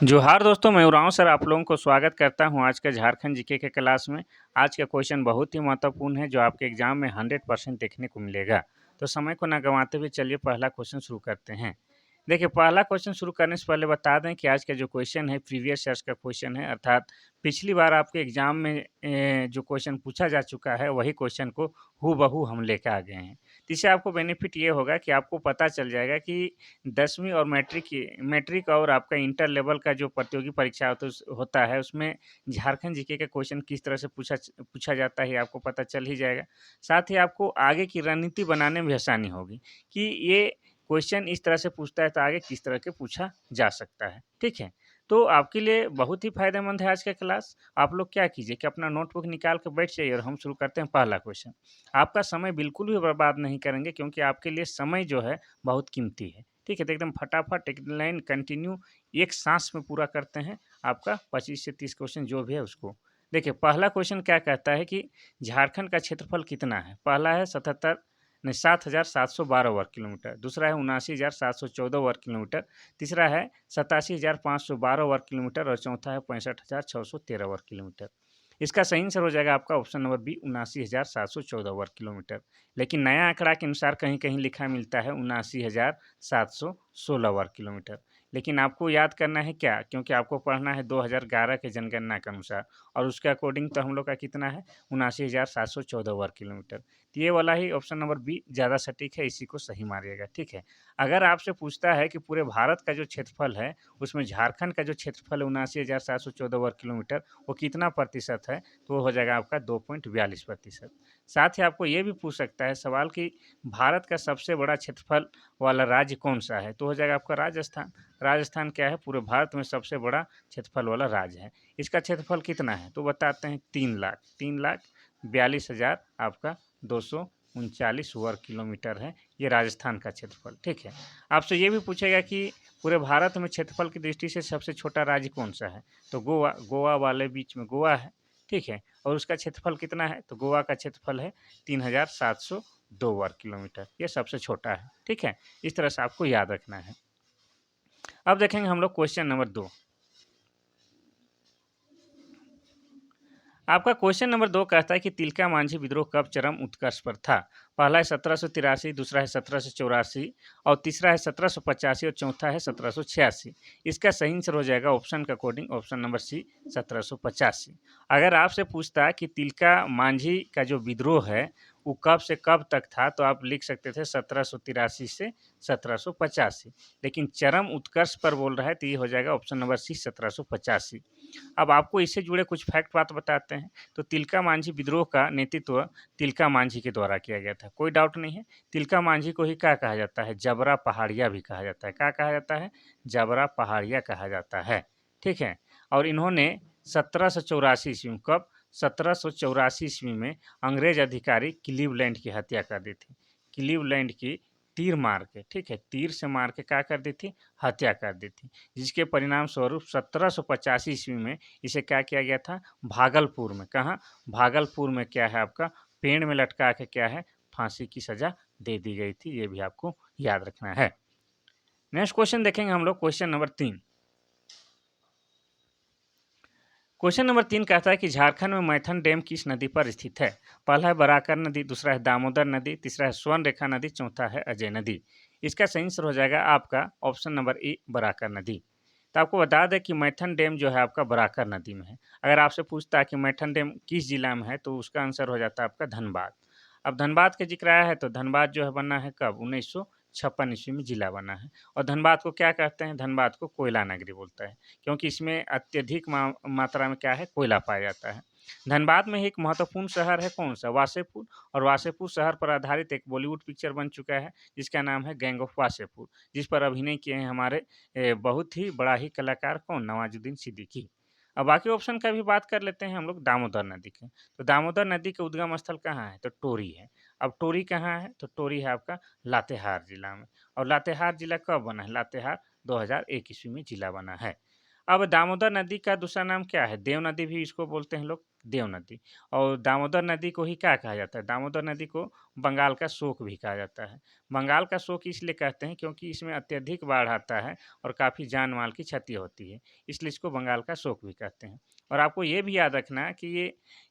जोहार दोस्तों, मैं उरांव सर आप लोगों को स्वागत करता हूं आज के झारखंड जीके के क्लास में। आज का क्वेश्चन बहुत ही महत्वपूर्ण है जो आपके एग्जाम में 100% देखने को मिलेगा। तो समय को ना गंवाते हुए चलिए पहला क्वेश्चन शुरू करते हैं। देखिए, पहला क्वेश्चन शुरू करने से पहले बता दें कि आज का जो क्वेश्चन है प्रीवियस ईयर्स का क्वेश्चन है, अर्थात पिछली बार आपके एग्जाम में जो क्वेश्चन पूछा जा चुका है वही क्वेश्चन को हूबहू हम लेकर आ गए हैं। तो इससे आपको बेनिफिट ये होगा कि आपको पता चल जाएगा कि 10वीं और मैट्रिक और आपका इंटर लेवल का जो प्रतियोगी परीक्षा होता है उसमें झारखंड जीके का क्वेश्चन किस तरह से पूछा जाता है ये आपको पता चल ही जाएगा। साथ ही आपको आगे की रणनीति बनाने में भी आसानी होगी कि ये क्वेश्चन इस तरह से पूछता है तो आगे किस तरह के पूछा जा सकता है। ठीक है? तो आपके लिए बहुत ही फ़ायदेमंद है आज का क्लास। आप लोग क्या कीजिए कि अपना नोटबुक निकाल के बैठ जाइए और हम शुरू करते हैं पहला क्वेश्चन। आपका समय बिल्कुल भी बर्बाद नहीं करेंगे क्योंकि आपके लिए समय जो है बहुत कीमती है। ठीक है? तो एकदम फटाफट एक लाइन कंटिन्यू एक साँस में पूरा करते हैं आपका 25 से 30 क्वेश्चन जो भी है उसको। देखिए, पहला क्वेश्चन क्या कहता है कि झारखंड का क्षेत्रफल कितना है? पहला है 7,712 वर्ग किलोमीटर, दूसरा है 79,714 वर्ग किलोमीटर, तीसरा है 87,512 वर्ग किलोमीटर और चौथा है 65,613 वर्ग किलोमीटर। इसका सही आंसर हो जाएगा आपका ऑप्शन नंबर बी 79,714 वर्ग किलोमीटर। लेकिन नया आंकड़ा के अनुसार कहीं-कहीं लिखा मिलता है 79,716 वर्ग किलोमीटर। लेकिन आपको याद करना है क्या? क्योंकि आपको पढ़ना है 2011 के जनगणना के अनुसार और उसके अकॉर्डिंग तो हम लोग का कितना है 79,714 वर्ग किलोमीटर। तो ये वाला ही ऑप्शन नंबर बी ज़्यादा सटीक है, इसी को सही मारिएगा। ठीक है? अगर आपसे पूछता है कि पूरे भारत का जो क्षेत्रफल है, उसमें झारखंड का जो क्षेत्रफल है 79,714 वर्ग किलोमीटर, वो कितना प्रतिशत है? तो वो हो जाएगा आपका 2.42%। साथ ही आपको ये भी पूछ सकता है सवाल कि भारत का सबसे बड़ा क्षेत्रफल वाला राज्य कौन-सा है? तो हो जाएगा आपका राजस्थान। राजस्थान क्या है? पूरे भारत में सबसे बड़ा क्षेत्रफल वाला राज्य है। इसका क्षेत्रफल कितना है? तो बताते हैं 3,42,000 आपका 239 वर्ग किलोमीटर है, ये राजस्थान का क्षेत्रफल। ठीक है? आपसे ये भी पूछेगा कि पूरे भारत में क्षेत्रफल की दृष्टि से सबसे छोटा राज्य कौन-सा है? तो गोवा वाले बीच में गोवा है। ठीक है? और उसका क्षेत्रफल कितना है? तो गोवा का क्षेत्रफल है 3,702 वर्ग किलोमीटर, ये सबसे छोटा है। ठीक है? इस तरह से आपको याद रखना है। अब देखेंगे हम लोग क्वेश्चन नंबर 2। आपका क्वेश्चन नंबर 2 कहता है कि तिलका मांझी विद्रोह कब चरम उत्कर्ष पर था? पहला है 1783, दूसरा है 1784 और तीसरा है 1785 और चौथा है 1786। इसका सही आंसर हो जाएगा ऑप्शन के अकॉर्डिंग ऑप्शन नंबर सी 1785। अगर आपसे पूछता है कि तिलका मांझी का जो विद्रोह है वो कब से कब तक था तो आप लिख सकते थे 1783 से 1785। लेकिन चरम उत्कर्ष पर बोल रहा है तो ये हो जाएगा ऑप्शन नंबर सी 1785। अब आपको इससे जुड़े कुछ फैक्ट बात बताते हैं। तो तिलका मांझी विद्रोह का नेतृत्व तिलका मांझी के द्वारा किया गया था, कोई डाउट नहीं है। तिलका मांझी को ही क्या कहा जाता है? जबरा पहाड़िया भी कहा जाता है। क्या कहा जाता है? जबरा पहाड़िया कहा जाता है। ठीक है? और इन्होंने 1784 ईस्वी में कब? 1784 ईस्वी में अंग्रेज अधिकारी क्लीवलैंड की हत्या कर दी थी। क्लीवलैंड की तीर मार के, ठीक है? तीर से मार के क्या कर दी थी? हत्या कर दी थी। जिसके परिणाम स्वरूप 1785 ईस्वी में इसे क्या किया गया था? भागलपुर में, कहाँ? भागलपुर में क्या है आपका पेड़ में लटका के क्या है फांसी की सजा दे दी गई थी। ये भी आपको याद रखना है। नेक्स्ट क्वेश्चन देखेंगे हम लोग क्वेश्चन नंबर 3। क्वेश्चन नंबर 3 कहता है कि झारखंड में मैथन डैम किस नदी पर स्थित है? पहला है बराकर नदी, दूसरा है दामोदर नदी, तीसरा है स्वर्ण रेखा नदी, चौथा है अजय नदी। इसका सही आंसर हो जाएगा आपका ऑप्शन नंबर ए बराकर नदी। तो आपको बता दें कि मैथन डैम जो है आपका बराकर नदी में है। अगर आपसे पूछता है कि मैथन डैम किस जिला में है तो उसका आंसर हो जाता है आपका धनबाद। अब धनबाद का जिक्र आया है तो धनबाद जो है बना है कब? 1956 ईस्वी में जिला बना है। और धनबाद को क्या कहते हैं? धनबाद को कोयला नगरी बोलता है, क्योंकि इसमें अत्यधिक मात्रा में क्या है? कोयला पाया जाता है। धनबाद में ही एक महत्वपूर्ण शहर है कौन-सा? वासेपुर। और वासेपुर शहर पर आधारित एक बॉलीवुड पिक्चर बन चुका है जिसका नाम है गैंग ऑफ वासेपुर, जिस पर अभिनय किए हैं हमारे बहुत ही बड़ा ही कलाकार कौन? नवाजुद्दीन सिद्दीकी। अब बाकी ऑप्शन का भी बात कर लेते हैं हम लोग दामोदर नदी के। तो दामोदर नदी का उद्गम स्थल कहाँ है? तो टोरी है। अब टोरी कहाँ है? तो टोरी है आपका लातेहार जिला में। और लातेहार जिला कब बना है? लातेहार 2001 ईस्वी में जिला बना है। अब दामोदर नदी का दूसरा नाम क्या है? देव नदी भी इसको बोलते हैं लोग, देव नदी। और दामोदर नदी को ही क्या कहा जाता है? दामोदर नदी को बंगाल का शोक भी कहा जाता है। बंगाल का शोक इसलिए कहते हैं क्योंकि इसमें अत्यधिक बाढ़ आता है और काफ़ी जान-माल की क्षति होती है, इसलिए इसको बंगाल का शोक भी कहते हैं। और आपको ये भी याद रखना है कि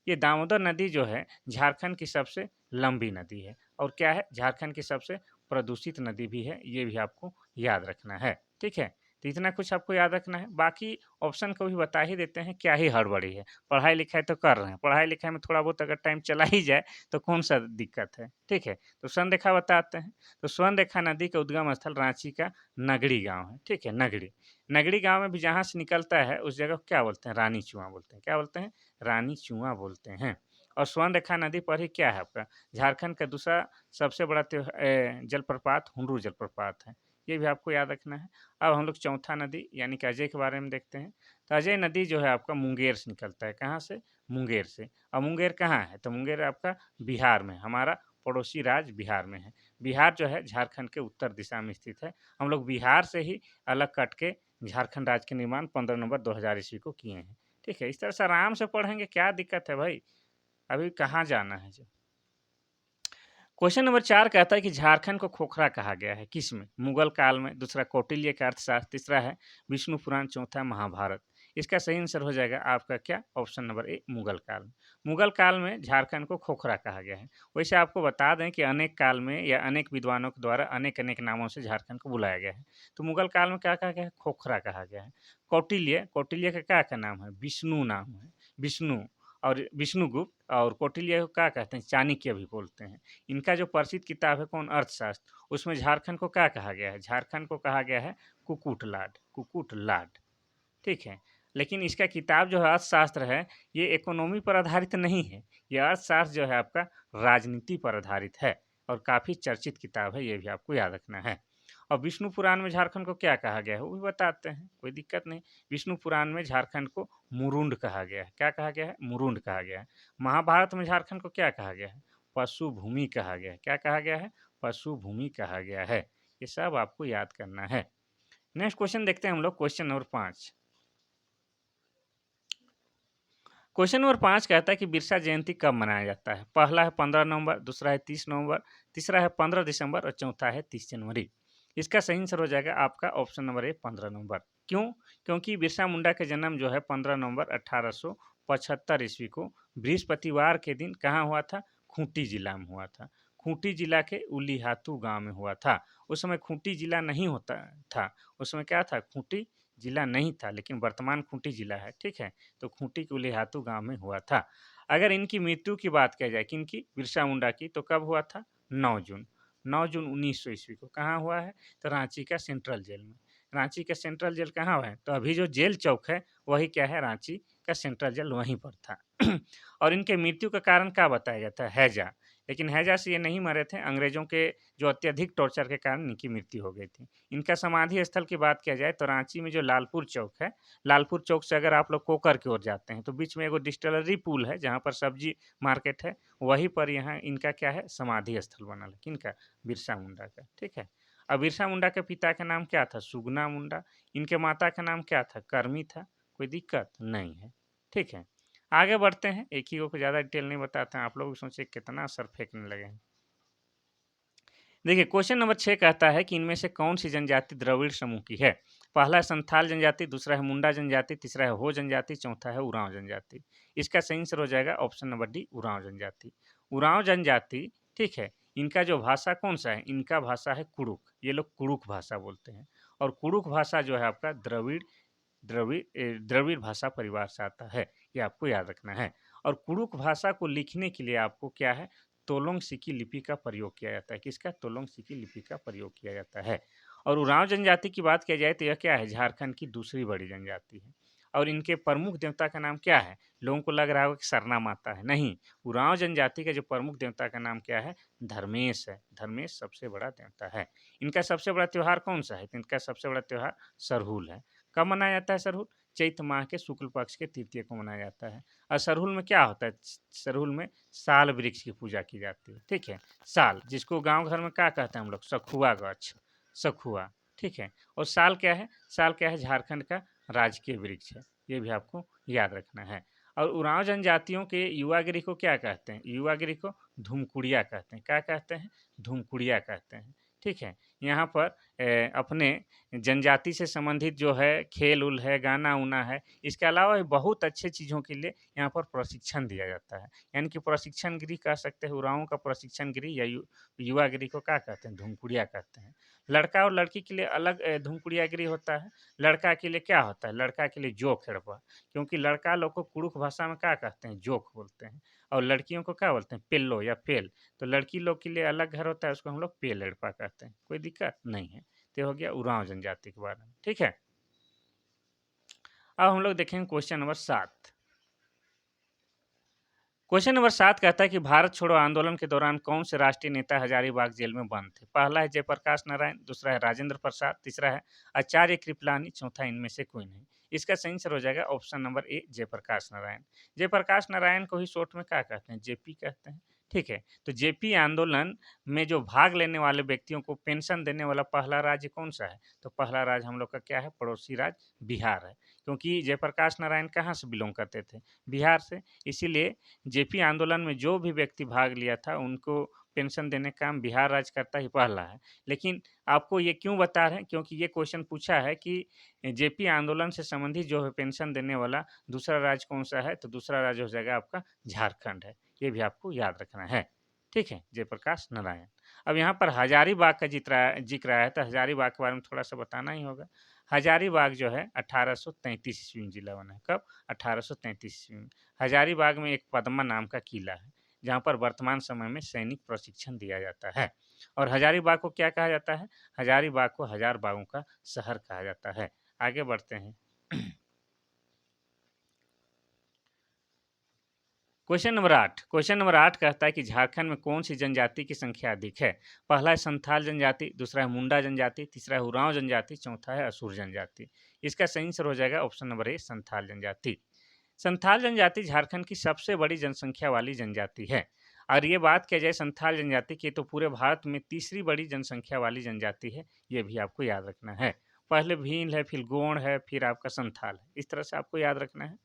ये दामोदर नदी जो है, झारखंड की सबसे लंबी नदी है और क्या है? झारखंड की सबसे प्रदूषित नदी भी है, ये भी आपको याद रखना है, ठीक है? तो इतना कुछ आपको याद रखना है, बाकी ऑप्शन को भी बता ही देते हैं, क्या ही हड़बड़ी है। पढ़ाई-लिखाई तो कर रहे हैं, पढ़ाई-लिखाई में थोड़ा बहुत अगर टाइम चला ही जाए, तो कौन-सा दिक्कत है, ठीक है? तो स्वर्णरेखा बताते हैं, तो स्वर्णरेखा नदी का उद्गम स्थल रांची का नगड़ी गाँव है, ठीक है? नगड़ी। नगड़ी गाँव में भी जहाँ से निकलता है, उस जगह को क्या बोलते हैं? रानीचुआ बोलते हैं। क्या बोलते हैं? रानीचुआ बोलते हैं। और स्वर्णरेखा नदी पर ही क्या है आपका? झारखंड का दूसरा सबसे बड़ा जलप्रपात हुंडरू जलप्रपात है। ये भी आपको याद रखना है। अब हम लोग चौथा नदी यानी कि अजय के बारे में देखते हैं। तो अजय नदी जो है आपका मुंगेर से निकलता है। कहाँ से? मुंगेर से। और मुंगेर कहाँ है? तो मुंगेर आपका बिहार में, हमारा पड़ोसी राज्य बिहार में है। बिहार जो है झारखंड के उत्तर दिशा में स्थित है। हम लोग बिहार से ही अलग कट के झारखंड राज्य के निर्माण 15 नवंबर 2000 ईस्वी को किए हैं। ठीक है? इस तरह से आराम से पढ़ेंगे, क्या दिक्कत है भाई? अभी कहाँ जाना है जो? क्वेश्चन नंबर 4 कहता है कि झारखंड को खोखरा कहा गया है, किसमें? मुगल काल में, दूसरा कौटिल्य का अर्थशास्त्र, तीसरा है विष्णु पुराण, चौथा महाभारत। इसका सही आंसर हो जाएगा आपका क्या? ऑप्शन नंबर ए, मुगल काल में। मुगल काल में झारखंड को खोखरा कहा गया है। वैसे आपको बता दें कि अनेक काल में या अनेक विद्वानों के द्वारा अनेक-अनेक नामों से झारखंड को बुलाया गया है। तो मुगल काल में क्या कहा गया है? खोखरा कहा गया है। कौटिल्य, कौटिल्य का क्या नाम है? विष्णु नाम है, विष्णु। और विष्णुगुप्त और कौटिल्य को क्या कहते हैं? चाणक्य भी बोलते हैं। इनका जो प्रसिद्ध किताब है कौन? अर्थशास्त्र। उसमें झारखंड को क्या कहा गया है? झारखंड को कहा गया है कुकुटलाड, कुकुटलाड, ठीक है? लेकिन इसका किताब जो है अर्थशास्त्र है, ये इकोनॉमी पर आधारित नहीं है। ये अर्थशास्त्र जो है आपका राजनीति पर आधारित है और काफ़ी चर्चित किताब है, ये भी आपको याद रखना है। और विष्णु पुराण में झारखंड को क्या कहा गया है? वो भी बताते हैं, कोई दिक्कत नहीं। विष्णु पुराण में झारखंड को मुरुंड कहा गया है। क्या कहा गया है? मुरुंड कहा गया है। महाभारत में झारखंड को क्या कहा गया है? पशु भूमि कहा गया है। क्या कहा गया है? पशु भूमि कहा गया है। ये सब आपको याद करना है। नेक्स्ट क्वेश्चन देखते हैं हम लोग, क्वेश्चन नंबर 5। क्वेश्चन नंबर 5 कहता है कि बिरसा जयंती कब मनाया जाता है? पहला है 15 नवंबर, दूसरा है 30 नवंबर, तीसरा है 15 दिसंबर और चौथा है 30 जनवरी। इसका सही आंसर हो जाएगा आपका ऑप्शन नंबर ए, 15 नवंबर। क्यों? क्योंकि बिरसा मुंडा का जन्म जो है 15 नवंबर 1875 ईस्वी को बृहस्पतिवार के दिन कहाँ हुआ था? खूंटी जिला में हुआ था। खूंटी जिला के उलीहातू गांव में हुआ था। उस समय खूंटी जिला नहीं होता था, उस समय क्या था? खूंटी जिला नहीं था, लेकिन वर्तमान खूंटी जिला है, ठीक है? तो खूंटी के उलीहातू गांव में हुआ था। अगर इनकी मृत्यु की बात की जाए, किनकी? बिरसा मुंडा की, तो कब हुआ था? 9 जून, 9 जून 1900 ईस्वी को। कहाँ हुआ है? तो रांची का सेंट्रल जेल में। रांची का सेंट्रल जेल कहाँ है? तो अभी जो जेल चौक है वही क्या है? रांची का सेंट्रल जेल वहीं पर था। और इनके मृत्यु का कारण क्या बताया जाता है? हैजा। लेकिन हैजा से ये नहीं मरे थे, अंग्रेजों के जो अत्यधिक टॉर्चर के कारण इनकी मृत्यु हो गई थी। इनका समाधि स्थल की बात किया जाए तो रांची में जो लालपुर चौक है, लालपुर चौक से अगर आप लोग कोकर की ओर जाते हैं तो बीच में एगो डिस्टिलरी पुल है जहाँ पर सब्जी मार्केट है, वहीं पर यहाँ इनका क्या है? समाधि स्थल बनल है। किनका? बिरसा मुंडा का, ठीक है? अब बिरसा मुंडा के पिता का नाम क्या था? सुगना मुंडा। इनके माता का नाम क्या था? करमी था। कोई दिक्कत नहीं है, ठीक है? आगे बढ़ते हैं, एक ही को ज़्यादा डिटेल नहीं बताते हैं, आप लोग भी सोचिए कितना सर फेंकने लगे हैं। देखिए क्वेश्चन नंबर 6 कहता है कि इनमें से कौन सी जनजाति द्रविड़ समूह की है? पहला है संथाल जनजाति, दूसरा है मुंडा जनजाति, तीसरा है हो जनजाति, चौथा है उरांव जनजाति। इसका सही आंसर हो जाएगा ऑप्शन नंबर डी, उरांव जनजाति। उरांव जनजाति, ठीक है? इनका जो भाषा कौन सा है? इनका भाषा है कुड़ुक। ये लोग कुड़ुक भाषा बोलते हैं और कुड़ुक भाषा जो है आपका द्रविड़ द्रविड़ भाषा परिवार से आता है, ये आपको याद रखना है। और कुड़ुक भाषा को लिखने के लिए आपको क्या है? तोलोंग सिकी लिपि का प्रयोग किया जाता है। किसका? तोलोंग सिकी लिपि का प्रयोग किया जाता है। और उरांव जनजाति की बात किया जाए तो यह क्या है? झारखंड की दूसरी बड़ी जनजाति है। और इनके प्रमुख देवता का नाम क्या है? लोगों को लग रहा होगा कि सरना माता है, नहीं। उरांव जनजाति का जो प्रमुख देवता का नाम क्या है? धर्मेश है। धर्मेश सबसे बड़ा देवता है। इनका सबसे बड़ा त्योहार कौन सा है? तो इनका सबसे बड़ा त्योहार सरहुल है। कब मनाया जाता है सरहुल? चैत माह के शुक्ल पक्ष के तृतीय को मनाया जाता है। और सरहुल में क्या होता है? सरहुल में साल वृक्ष की पूजा की जाती है, ठीक है? साल, जिसको गांव घर में क्या कहते हैं हम लोग? सखुआ गछ, सखुआ, ठीक है। और साल क्या है? साल क्या है? झारखंड का राजकीय वृक्ष है, ये भी आपको याद रखना है। और उरांव जनजातियों के युवागिरी को क्या कहते हैं? युवागिरी को धूमकुड़िया कहते हैं। क्या कहते हैं? धूमकुड़िया कहते हैं। ठीक है। यहाँ पर अपने जनजाति से संबंधित जो है खेल-उल है, गाना-उना है, इसके अलावा भी बहुत अच्छे चीज़ों के लिए यहाँ पर प्रशिक्षण दिया जाता है। यानी कि प्रशिक्षण गृह कह सकते हैं, उरांव का प्रशिक्षण गृह या युवागिरी को क्या कहते हैं? धूमकुड़िया कहते हैं। लड़का और लड़की के लिए अलग धूमकुड़िया गृह होता है। लड़का के लिए क्या होता है? लड़का के लिए जोक हेड़पा, क्योंकि लड़का लोग को कुड़ुख भाषा में क्या कहते हैं? जोक बोलते हैं और लड़कियों को क्या बोलते हैं? पेल्लो या पेल। तो लड़की लोग के लिए अलग घर होता है, उसको हम लोग पेल हेड़पा कहते हैं। कोई दिक्कत नहीं है। तो ये हो गया उरांव जनजाति के बारे में। ठीक है। अब हम लोग देखेंगे क्वेश्चन नंबर 7। क्वेश्चन नंबर 7 कहता है कि भारत छोड़ो आंदोलन के दौरान कौन से राष्ट्रीय नेता हजारीबाग जेल में बंद थे? पहला है जयप्रकाश नारायण, दूसरा है राजेंद्र प्रसाद, तीसरा है आचार्य कृपलानी, चौथा इनमें से कोई नहीं। इसका सही आंसर हो जाएगा option number A, Jayaprakash Narayan. Jayaprakash Narayan को ही शॉर्ट में क्या कहते हैं? जेपी कहते हैं। ठीक है। तो जेपी आंदोलन में जो भाग लेने वाले व्यक्तियों को पेंशन देने वाला पहला राज्य कौन सा है? तो पहला राज्य हम लोग का क्या है? पड़ोसी राज्य बिहार है, क्योंकि जयप्रकाश नारायण कहाँ से बिलोंग करते थे? बिहार से। इसीलिए जेपी आंदोलन में जो भी व्यक्ति भाग लिया था उनको पेंशन देने का काम बिहार राज्य करता ही पहला है। लेकिन आपको ये क्यों बता रहे हैं? क्योंकि ये क्वेश्चन पूछा है कि जेपी आंदोलन से संबंधित जो है पेंशन देने वाला दूसरा राज्य कौन-सा है? तो दूसरा राज्य हो जाएगा आपका झारखंड है। ये भी आपको याद रखना है। ठीक है? जयप्रकाश नारायण। अब यहाँ पर हजारीबाग का ज़िक्र आया है, तो हजारीबाग के बारे में थोड़ा-सा बताना ही होगा। हजारीबाग जो है 1833 ईस्वी में जिला बना है। कब? 1833 ईस्वी में। हजारीबाग में एक पद्मा नाम का किला है, जहाँ पर वर्तमान समय में सैनिक प्रशिक्षण दिया जाता है। और हजारीबाग को क्या कहा जाता है? हजारीबाग को हजार बागों का शहर कहा जाता है। आगे बढ़ते हैं। क्वेश्चन नंबर 8 कहता है कि झारखंड में कौन सी जनजाति की संख्या अधिक है? पहला है संथाल जनजाति, दूसरा है मुंडा जनजाति, तीसरा है उरांव जनजाति, चौथा है असुर जनजाति। इसका सही आंसर हो जाएगा ऑप्शन नंबर ए, संथाल जनजाति। संथाल जनजाति झारखंड की सबसे बड़ी जनसंख्या वाली जनजाति है। और ये बात किया जाए संथाल जनजाति की, तो पूरे भारत में तीसरी बड़ी जनसंख्या वाली जनजाति है। ये भी आपको याद रखना है। पहले भील है, फिर गोंड है, फिर आपका संथाल है। इस तरह से आपको याद रखना है।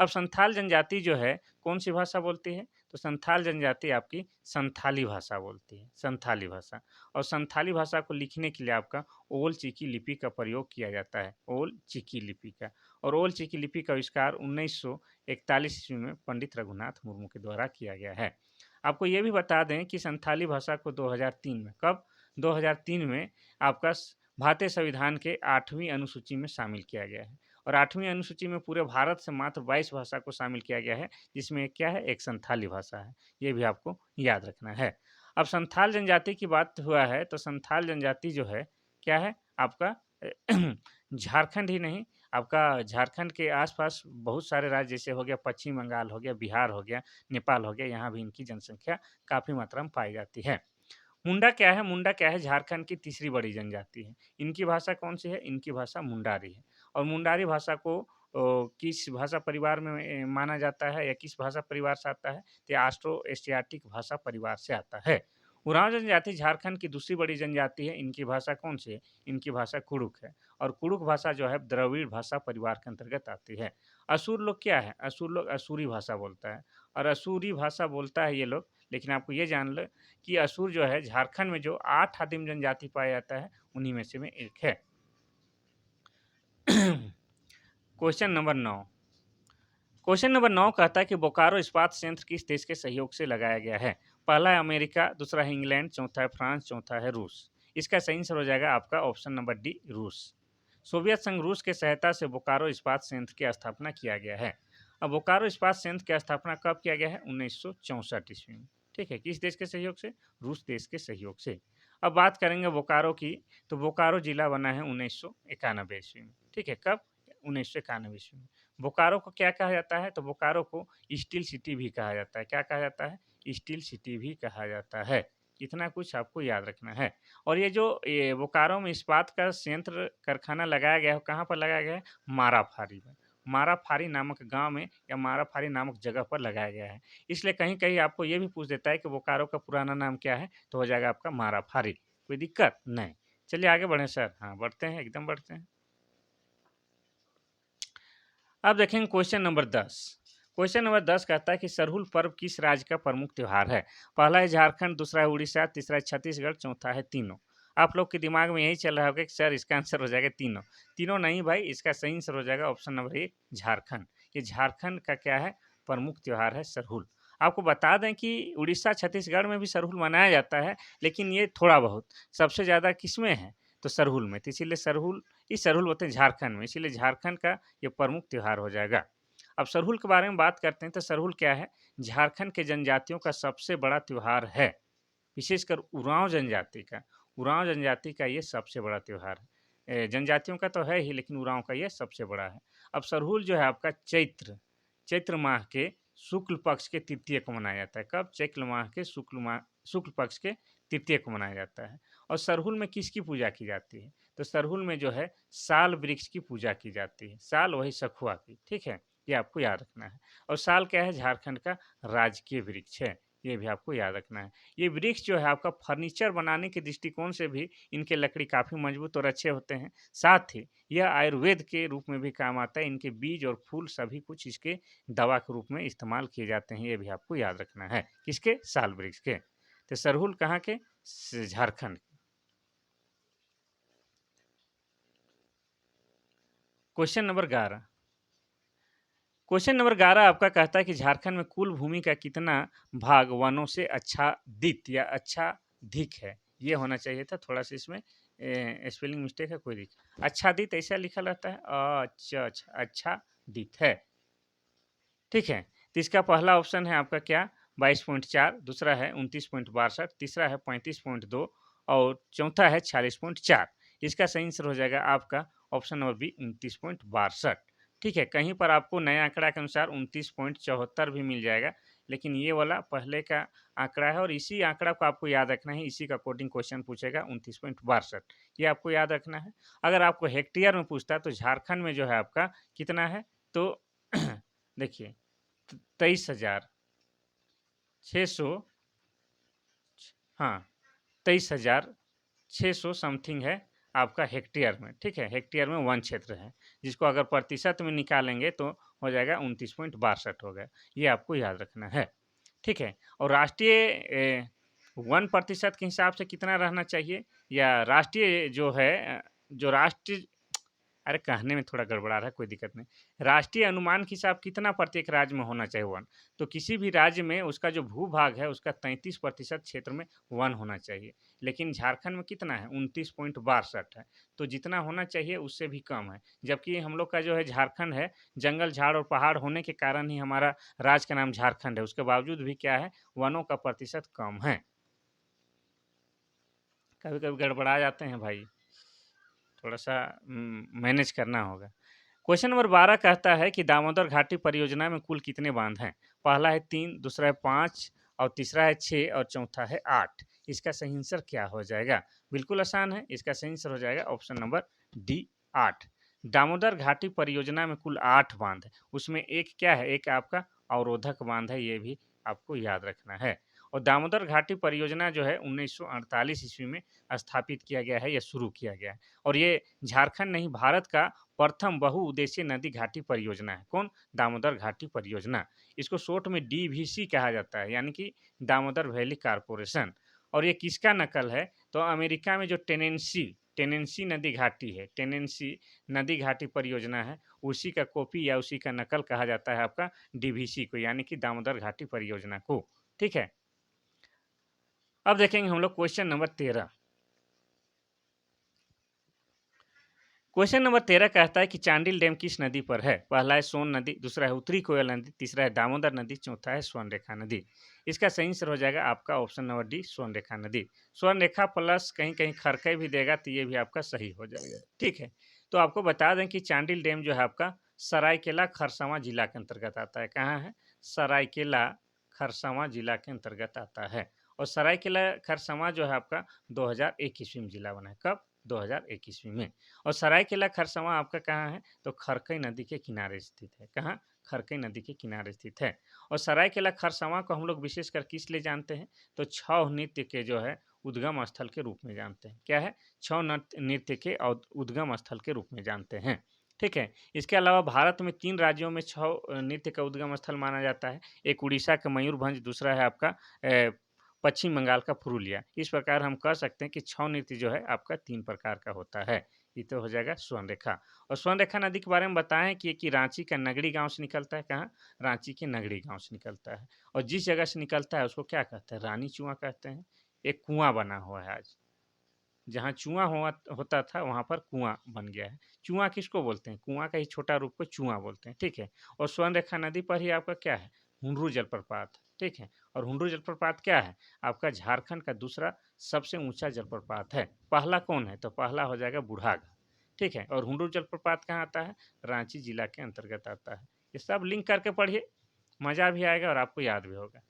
अब संथाल जनजाति जो है कौन सी भाषा बोलती है? तो संथाल जनजाति आपकी संथाली भाषा बोलती है, संथाली भाषा। और संथाली भाषा को लिखने के लिए आपका ओल चिकी लिपि का प्रयोग किया जाता है, ओल चिकी लिपि का। और ओल चिकी लिपि का आविष्कार 1941 ईस्वी में पंडित रघुनाथ मुर्मू के द्वारा किया गया है। आपको ये भी बता दें कि संथाली भाषा को 2003 में, कब? 2003 में आपका भारतीय संविधान के 8वीं अनुसूची में शामिल किया गया है। और 8वीं अनुसूची में पूरे भारत से मात्र 22 भाषा को शामिल किया गया है, जिसमें एक क्या है? एक संथाली भाषा है। ये भी आपको याद रखना है। अब संथाल जनजाति की बात हुआ है, तो संथाल जनजाति जो है, क्या है? आपका झारखंड ही नहीं, आपका झारखंड के आस-पास बहुत सारे राज्य जैसे हो गया पश्चिम बंगाल हो गया, बिहार हो गया, नेपाल हो गया, यहाँ भी इनकी जनसंख्या काफ़ी मात्रा में पाई जाती है। मुंडा क्या है? मुंडा क्या है? झारखंड की तीसरी बड़ी जनजाति है। इनकी भाषा कौन-सी है? इनकी भाषा मुंडारी है। और मुंडारी भाषा को किस भाषा परिवार में माना जाता है या किस भाषा परिवार से आता है? तो ये ऑस्ट्रो एशियाटिक भाषा परिवार से आता है। उरांव जनजाति झारखंड की दूसरी बड़ी जनजाति है। इनकी भाषा कौन-सी है? इनकी भाषा कुड़ुक है। और कुड़ुक भाषा जो है द्रविड़ भाषा परिवार के अंतर्गत आती है। असुर लोग क्या है? असुर लोग असुरी भाषा बोलता है और असुरी भाषा बोलता है ये लोग, लेकिन आपको ये जान लो कि असुर जो है झारखंड में जो 8 आदिम जनजाति पाया जाता है, उन्हीं में से में एक है। Question number 9। क्वेश्चन नंबर 9 कहता है कि बोकारो इस्पात संयंत्र किस देश के सहयोग से लगाया गया है? पहला है अमेरिका, दूसरा है इंग्लैंड, चौथा है फ्रांस, चौथा है रूस। इसका सही आंसर हो जाएगा आपका ऑप्शन नंबर डी, रूस। सोवियत संघ रूस के सहायता से बोकारो इस्पात संयंत्र की स्थापना किया गया है। अब बोकारो इस्पात संयंत्र की स्थापना कब किया गया है? 1964 ईस्वी में। ठीक है, किस देश के सहयोग से? रूस देश के सहयोग से। अब बात करेंगे बोकारो की, तो बोकारो जिला बना है 1991 ईस्वी में। ठीक है, कब? 1991 ईस्वी में। बोकारो को क्या कहा जाता है? तो बोकारो को स्टील सिटी भी कहा जाता है। क्या कहा जाता है? स्टील सिटी भी कहा जाता है। इतना कुछ आपको याद रखना है। और ये बोकारो में इस्पात का संयंत्र कारखाना लगाया गया है, कहाँ पर लगाया गया है? माराफारी में। माराफारी नामक गाँव में या माराफारी नामक जगह पर लगाया गया है। इसलिए कहीं-कहीं आपको ये भी पूछ देता है कि बोकारो का पुराना नाम क्या है? तो हो जाएगा आपका माराफारी। कोई दिक्कत? नहीं। चलिए आगे बढ़ें सर। हाँ, बढ़ते हैं, एकदम बढ़ते हैं। अब देखेंगे क्वेश्चन नंबर 10। क्वेश्चन नंबर 10 कहता है कि सरहुल पर्व किस राज्य का प्रमुख त्योहार है? पहला है झारखंड, दूसरा है उड़ीसा, तीसरा है छत्तीसगढ़, चौथा है तीनों। आप लोग के दिमाग में यही चल रहा होगा कि सर इसका आंसर हो जाएगा तीनों। तीनों नहीं भाई, इसका सही आंसर हो जाएगा ऑप्शन नंबर ए, झारखंड। ये झारखंड का क्या है? प्रमुख त्योहार है सरहुल। आपको बता दें कि उड़ीसा छत्तीसगढ़ में भी सरहुल मनाया जाता है, लेकिन ये थोड़ा बहुत। सबसे ज़्यादा किसमें है? तो सरहुल में। तो इसीलिए सरहुल, इस सरहुल बोलते हैं झारखंड में, इसीलिए झारखंड का ये प्रमुख त्योहार हो जाएगा। अब सरहुल के बारे में बात करते हैं तो सरहुल क्या है? झारखंड के जनजातियों का सबसे बड़ा त्योहार है, विशेषकर उरांव जनजाति का। उरांव जनजाति का ये सबसे बड़ा त्योहार है। जनजातियों का तो है ही, लेकिन उरांव का ये सबसे बड़ा है। अब सरहुल जो है आपका चैत्र चैत्र माह के शुक्ल पक्ष के तृतीय को मनाया जाता है। कब? चैत्र माह के शुक्ल पक्ष के तृतीय को मनाया जाता है। और सरहुल में किसकी पूजा की जाती है? तो सरहुल में जो है साल वृक्ष की पूजा की जाती है। साल वही सखुआ की, ठीक है? ये आपको याद रखना है। और साल क्या है? झारखंड का राजकीय वृक्ष है, ये भी आपको याद रखना है। ये वृक्ष जो है आपका फर्नीचर बनाने के दृष्टिकोण से भी इनके लकड़ी काफ़ी मजबूत और अच्छे होते हैं। साथ ही यह आयुर्वेद के रूप में भी काम आता है। इनके बीज और फूल सभी कुछ इसके दवा के रूप में इस्तेमाल किए जाते हैं, ये भी आपको याद रखना है। किसके? साल वृक्ष के। तो सरहुल कहाँ के? Jharkhand. Question number 11। Question number 11 आपका कहता है कि झारखंड में कुल भूमि का कितना भाग वनों से आच्छादित या आच्छादित है? ये होना चाहिए था, थोड़ा सा इसमें स्पेलिंग मिस्टेक है, कोई दिक्कत। आच्छादित ऐसा लिखा रहता है, अच्छा अच्छा, आच्छादित है, ठीक है? तो इसका पहला ऑप्शन है आपका क्या? 22.4, दूसरा है 29.62, तीसरा है 35.2 और चौथा है 46.4। इसका सही आंसर हो जाएगा आपका ऑप्शन नंबर बी, 29.62। ठीक है, कहीं पर आपको नए आंकड़ा के अनुसार 29.74 भी मिल जाएगा, लेकिन ये वाला पहले का आंकड़ा है और इसी आंकड़ा को आपको याद रखना है। इसी का अकॉर्डिंग क्वेश्चन पूछेगा, 29.62, ये आपको याद रखना है। अगर आपको हेक्टेयर में पूछता है तो झारखंड में जो है आपका कितना है? तो देखिए, 23,600, हाँ, 23,600 समथिंग है आपका हेक्टेयर में, ठीक है? हेक्टेयर में वन क्षेत्र है, जिसको अगर प्रतिशत में निकालेंगे तो हो जाएगा 29.62 हो गया। ये आपको याद रखना है, ठीक है? और राष्ट्रीय वन प्रतिशत के हिसाब से कितना रहना चाहिए, या राष्ट्रीय जो है जो राष्ट्रीय, अरे कहने में थोड़ा गड़बड़ा रहा है, कोई दिक्कत नहीं। राष्ट्रीय अनुमान के हिसाब कितना प्रत्येक राज्य में होना चाहिए वन? तो किसी भी राज्य में उसका जो भूभाग है उसका 33% क्षेत्र में वन होना चाहिए। लेकिन झारखंड में कितना है? 29.62 है। तो जितना होना चाहिए उससे भी कम है। जबकि हम लोग का जो है झारखंड है, जंगल, झाड़ और पहाड़ होने के कारण ही हमारा राज्य का नाम झारखंड है। उसके बावजूद भी क्या है? वनों का प्रतिशत कम है। कभी-कभी गड़बड़ा जाते हैं भाई। थोड़ा-सा मैनेज करना होगा। क्वेश्चन नंबर 12 कहता है कि दामोदर घाटी परियोजना में कुल कितने बांध हैं? पहला है 3, दूसरा है 5 और तीसरा है 6 और चौथा है 8। इसका सही आंसर क्या हो जाएगा? बिल्कुल आसान है, इसका सही आंसर हो जाएगा ऑप्शन नंबर डी, 8। दामोदर घाटी परियोजना में कुल 8 बांध है। उसमें एक क्या है? एक आपका अवरोधक बांध है, ये भी आपको याद रखना है। और दामोदर घाटी परियोजना जो है 1948 ईस्वी में स्थापित किया गया है या शुरू किया गया है। और ये झारखंड नहीं, भारत का प्रथम बहुउद्देशीय नदी घाटी परियोजना है। कौन? दामोदर घाटी परियोजना। इसको शॉर्ट में डीवीसी कहा जाता है, यानी कि दामोदर वैली कारपोरेशन। और ये किसका नकल है? तो अमेरिका में जो टेनेंसी नदी घाटी है, टेनेंसी नदी घाटी परियोजना है, उसी का कॉपी या उसी का नकल कहा जाता है आपका डीवीसी को, यानी कि दामोदर घाटी परियोजना को। ठीक है, अब देखेंगे हम लोग क्वेश्चन नंबर 13। क्वेश्चन नंबर 13 कहता है कि चांडिल डैम किस नदी पर है? पहला है सोन नदी, दूसरा है उत्तरी कोयल नदी, तीसरा है दामोदर नदी, चौथा है स्वर्णरेखा नदी। इसका सही आंसर हो जाएगा आपका ऑप्शन नंबर डी, स्वर्णरेखा नदी। स्वर्णरेखा प्लस कहीं कहीं खरकई भी देगा तो ये भी आपका सही हो जाएगा। ठीक है, तो आपको बता दें कि चांडिल डैम जो है आपका सरायकेला खरसावां जिला के अंतर्गत आता है। कहाँ है? सरायकेला खरसावां जिला के अंतर्गत आता है। और सरायकेला खरसावां जो है आपका 2001 ईस्वी में जिला बना है। कब? 2001 ईस्वी में। और सरायकेला खरसावां आपका कहाँ है? तो खरकई नदी के किनारे स्थित है। कहाँ? खरकई नदी के किनारे स्थित है। और सरायकेला खरसावां को हम लोग विशेषकर किस लिए जानते हैं? तो छऊ नृत्य के जो है उद्गम स्थल के रूप में जानते हैं। क्या है? छऊ नृत्य के उद्गम स्थल के रूप में जानते हैं। ठीक है। इसके अलावा भारत में 3 राज्यों में छऊ नृत्य का उद्गम स्थल माना जाता है। एक उड़ीसा का मयूरभंज, दूसरा है आपका पश्चिम बंगाल का पुरुलिया। इस प्रकार हम कह सकते हैं कि छऊ नृत्य जो है आपका 3 प्रकार का होता है। ये तो हो जाएगा स्वर्णरेखा। और स्वर्णरेखा नदी के बारे में बताएं कि रांची का नगड़ी गांव से निकलता है। कहाँ? रांची के नगड़ी गांव से निकलता है। और जिस जगह से निकलता है उसको क्या कहते हैं? रानी चुआ कहते हैं। एक कुआं बना हुआ है आज। जहाँ चुआं हुआ होता था वहाँ पर कुआं बन गया है। चुआं किसको बोलते हैं? कुआं का ही छोटा रूप को चुआं बोलते हैं। ठीक है। और स्वर्णरेखा नदी पर ही आपका क्या है? हुंडरू जलप्रपात। ठीक है। और हुंडरू जलप्रपात क्या है? आपका झारखंड का दूसरा सबसे ऊंचा जलप्रपात है। पहला कौन है? तो पहला हो जाएगा बूढ़ा घाट। ठीक है। और हुंडरू जलप्रपात कहाँ आता है? रांची जिला के अंतर्गत आता है। ये सब लिंक करके पढ़िए, मजा भी आएगा और आपको याद भी होगा।